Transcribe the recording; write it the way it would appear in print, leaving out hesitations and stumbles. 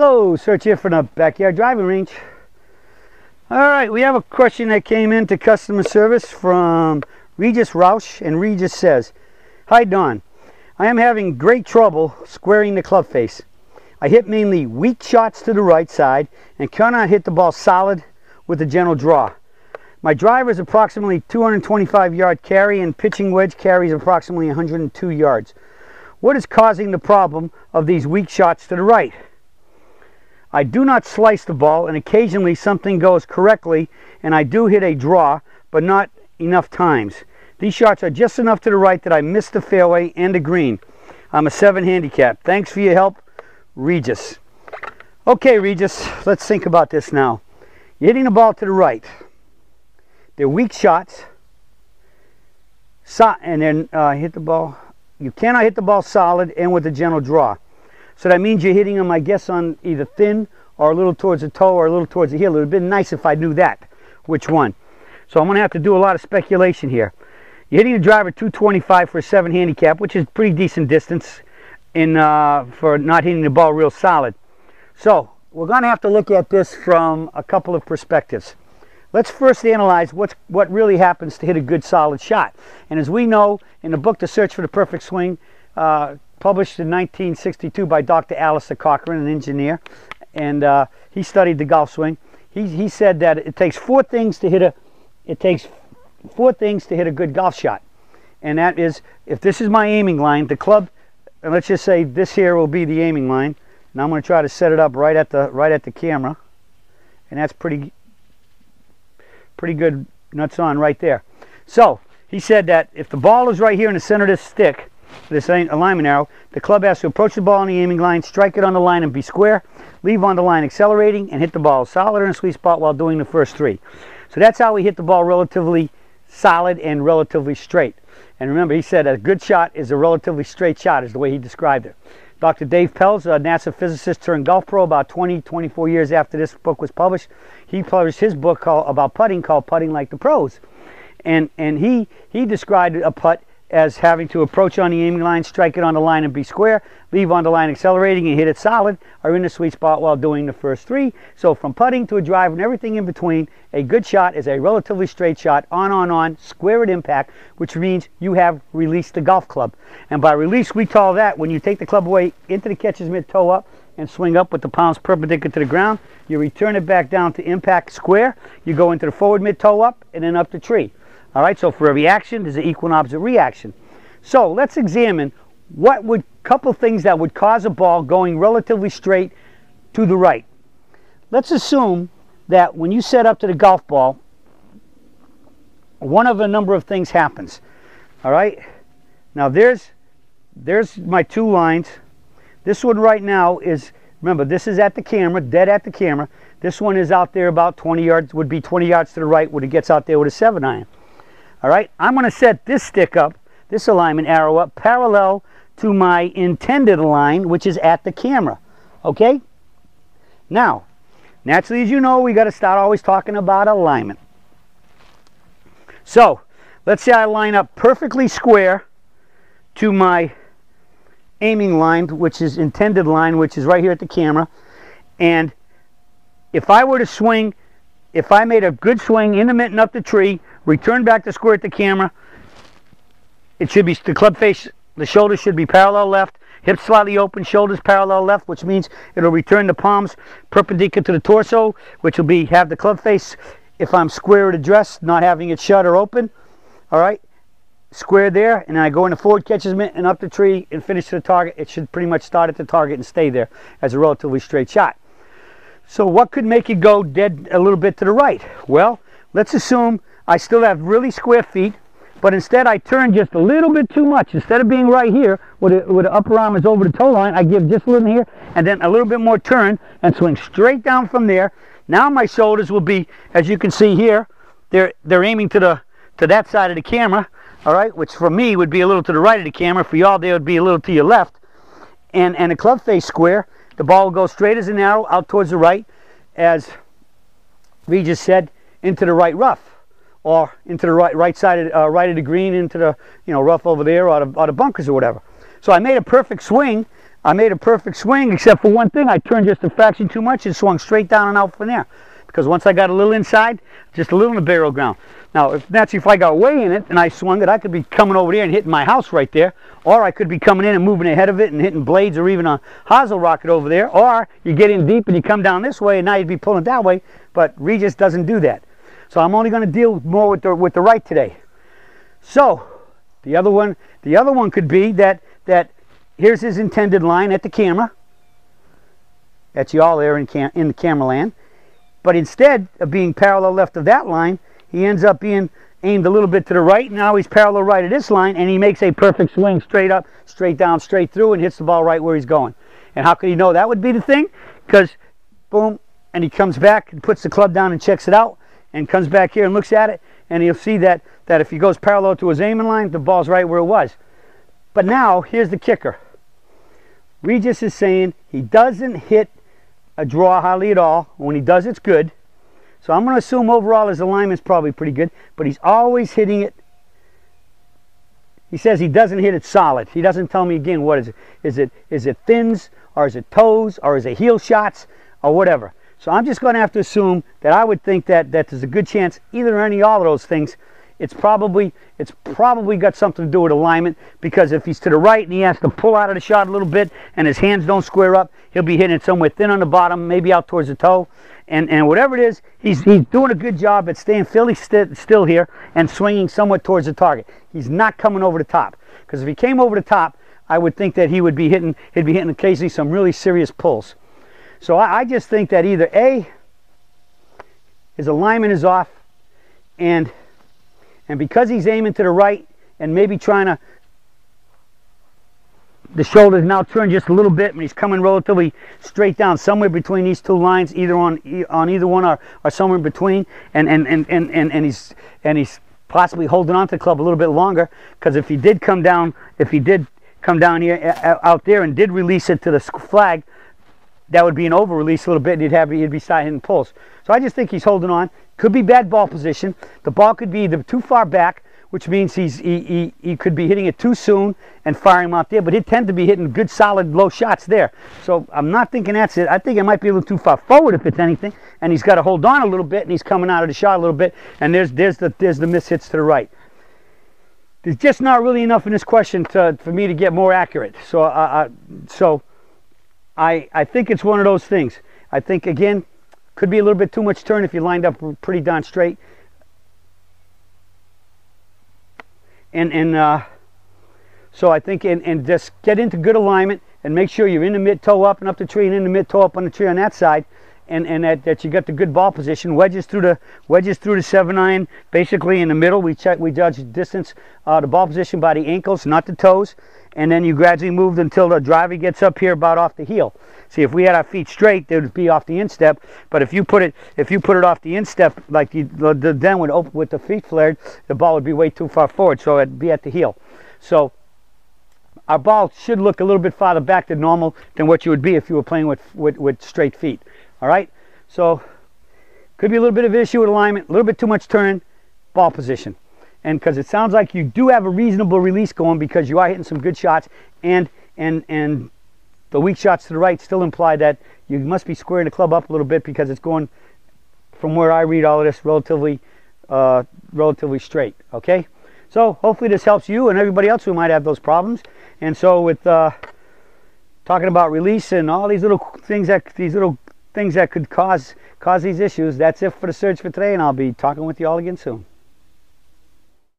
Hello, Search here from the Backyard Driving Range. Alright, we have a question that came in to customer service from Regis Roush, and Regis says, "Hi Don, I am having great trouble squaring the club face. I hit mainly weak shots to the right side and cannot hit the ball solid with a gentle draw. My driver is approximately 225 yard carry and pitching wedge carries approximately 102 yards. What is causing the problem of these weak shots to the right? I do not slice the ball, and occasionally something goes correctly and I do hit a draw, but not enough times. These shots are just enough to the right that I miss the fairway and the green. I'm a 7 handicap. Thanks for your help, Regis." Okay, Regis, let's think about this now. You're hitting the ball to the right. They're weak shots. And then hit the ball. You cannot hit the ball solid and with a gentle draw. So that means you're hitting them, I guess, on either thin or a little towards the toe or a little towards the heel. It would have been nice if I knew that, which one. So I'm going to have to do a lot of speculation here. You're hitting the driver 225 for a 7 handicap, which is pretty decent distance for not hitting the ball real solid. So we're going to have to look at this from a couple of perspectives. Let's first analyze what really happens to hit a good solid shot. And as we know, in the book The Search for the Perfect Swing, published in 1962 by Dr. Alistair Cochran, an engineer, and he studied the golf swing. He said that it takes four things to hit a good golf shot, and that is, if this is my aiming line, the club, and let's just say this here will be the aiming line. Now I'm going to try to set it up right at the camera, and that's pretty good nuts on right there. So he said that if the ball is right here in the center of this stick, this alignment arrow, the club has to approach the ball on the aiming line, strike it on the line and be square, leave on the line accelerating, and hit the ball solid in a sweet spot while doing the first 3. So that's how we hit the ball relatively solid and relatively straight. And remember, he said a good shot is a relatively straight shot, is the way he described it. Dr. Dave Pelz, a NASA physicist turned golf pro, about 24 years after this book was published, he published his book about putting, called Putting Like the Pros. And he described a putt as having to approach on the aiming line, strike it on the line and be square, leave on the line accelerating and hit it solid, or in the sweet spot while doing the first 3. So from putting to a drive and everything in between, a good shot is a relatively straight shot, on, square at impact, which means you have released the golf club. And by release, we call that when you take the club away into the catcher's mitt, toe up, and swing up with the palms perpendicular to the ground. You return it back down to impact square. You go into the forward mid, toe up, and then up the tree. All right, so for every action, there's an equal and opposite reaction. So let's examine couple things that would cause a ball going relatively straight to the right. Let's assume that when you set up to the golf ball, one of a number of things happens. All right, now there's my 2 lines. This one right now is, remember, this is at the camera, dead at the camera. This one is out there about 20 yards, would be 20 yards to the right when it gets out there with a 7 iron. All right, I'm going to set this stick up, this alignment arrow up, parallel to my intended line, which is at the camera. Okay? Now, naturally, as you know, we got to start always talking about alignment. So, let's say I line up perfectly square to my aiming line, which is intended line, which is right here at the camera. And if I were to swing, if I made a good swing in the mitt and up the tree, return back to square at the camera, it should be the club face, the shoulders should be parallel left, hips slightly open, shoulders parallel left, which means it'll return the palms perpendicular to the torso, which will have the club face, if I'm square at address, not having it shut or open. All right, square there, and then I go in the forward catcher's mitt and up the tree and finish to the target. It should pretty much start at the target and stay there as a relatively straight shot. So what could make it go dead a little bit to the right? Well, let's assume I still have really square feet, but instead I turn just a little bit too much. Instead of being right here, where the upper arm is over the toe line, I give just a little here, and then a little bit more turn, and swing straight down from there. Now my shoulders will be, as you can see here, they're aiming to that side of the camera, all right, which for me would be a little to the right of the camera. For y'all, they would be a little to your left. And the club face square, the ball will go straight as an arrow out towards the right, as Regis said, into the right rough, or into the right side of right of the green, into the rough over there, or the bunkers or whatever. So I made a perfect swing I made a perfect swing, except for one thing. I turned just a fraction too much and swung straight down and out from there. Because once I got a little inside, just a little in the barrel ground. Now, if I got way in it and I swung it, I could be coming over there and hitting my house right there. Or I could be coming in and moving ahead of it and hitting blades or even a hosel rocket over there. Or you get in deep and you come down this way and now you'd be pulling that way. But Regis doesn't do that. So I'm only going to deal more with the right today. So the other one could be that here's his intended line at the camera. That's y'all there in the camera land. But instead of being parallel left of that line, he ends up being aimed a little bit to the right. Now he's parallel right of this line, and he makes a perfect swing straight up, straight down, straight through, and hits the ball right where he's going. And how could he know that would be the thing? Because, boom, and he comes back and puts the club down and checks it out, and comes back here and looks at it, and he'll see that if he goes parallel to his aiming line, the ball's right where it was. But now, here's the kicker. Regis is saying he doesn't hit a draw hardly at all. When he does, it's good. So I'm going to assume overall his alignment's probably pretty good, but he's always hitting it. He says he doesn't hit it solid. He doesn't tell me again what is it. Is it thins, or is it toes, or is it heel shots, or whatever. So I'm just going to have to assume that I would think that there's a good chance either or any all of those things. It's probably got something to do with alignment, because if he's to the right and he has to pull out of the shot a little bit and his hands don't square up, he'll be hitting it somewhere thin on the bottom, maybe out towards the toe. And whatever it is, he's doing a good job at staying fairly still here and swinging somewhat towards the target. He's not coming over the top, because if he came over the top, I would think that he'd be hitting occasionally some really serious pulls. So I just think that either A, his alignment is off, and because he's aiming to the right and maybe trying to, the shoulder's now turned just a little bit and he's coming relatively straight down somewhere between these two lines, either on either one or somewhere in between, and he's possibly holding on to the club a little bit longer, because if he did come down here out there and did release it to the flag, that would be an over release a little bit, and he'd be starting hitting pulls. So I just think he's holding on. Could be bad ball position. The ball could be either too far back, which means he could be hitting it too soon and firing him out there, but he'd tend to be hitting good solid low shots there. So I'm not thinking that's it. I think it might be a little too far forward if it's anything, and he's got to hold on a little bit, and he's coming out of the shot a little bit, and there's the miss hits to the right. There's just not really enough in this question for me to get more accurate. So I think it's one of those things. I think, again, could be a little bit too much turn if you lined up pretty darn straight. So I think, and just get into good alignment and make sure you're in the mid toe up and up the tree and in the mid toe up on the tree on that side, and that you got the good ball position. Wedges through the 7-iron, basically in the middle. We judge distance, the ball position by the ankles, not the toes. And then you gradually move until the driver gets up here about off the heel. See, if we had our feet straight, they would be off the instep. But if you put it off the instep like then with the feet flared, the ball would be way too far forward, so it'd be at the heel. So our ball should look a little bit farther back than normal than what you would be if you were playing with straight feet. All right. So could be a little bit of an issue with alignment, a little bit too much turn, ball position. And because it sounds like you do have a reasonable release going, because you are hitting some good shots, and the weak shots to the right still imply that you must be squaring the club up a little bit, because it's going, from where I read all of this, relatively straight. Okay, so hopefully this helps you and everybody else who might have those problems. And so with talking about release and all these little things that could cause these issues, that's it for the Surge for today, and I'll be talking with you all again soon.